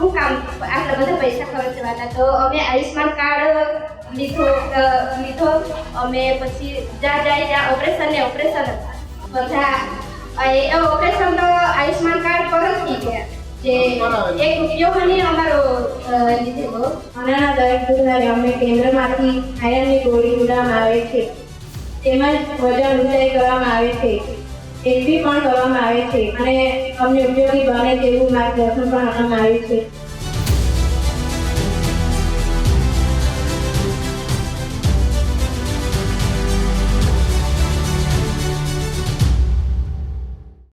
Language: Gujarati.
શું કામ આટલા બધા પૈસા ખર્ચવાના, તો અમે આયુષ્માન કાર્ડ લીધો અમે પછી જ્યાં ઓપરેશન હતા બધા એ ઓપરેશન તો આયુષ્માન કાર્ડ પર જ થઈ ગયા, જે એક રૂપિયો પણ અમારો લીધેલો. આના દરેક બુધવારે અમને કેન્દ્રમાંથી આયર્નની ગોળી ઉડાવવામાં આવે છે, તેમજ વજન ઊંચાઈ કરવામાં આવે છે, એસપી પણ કરવામાં આવે છે અને અમને ઉપયોગી બને તેવું માર્ગદર્શન પણ આપવામાં આવે છે.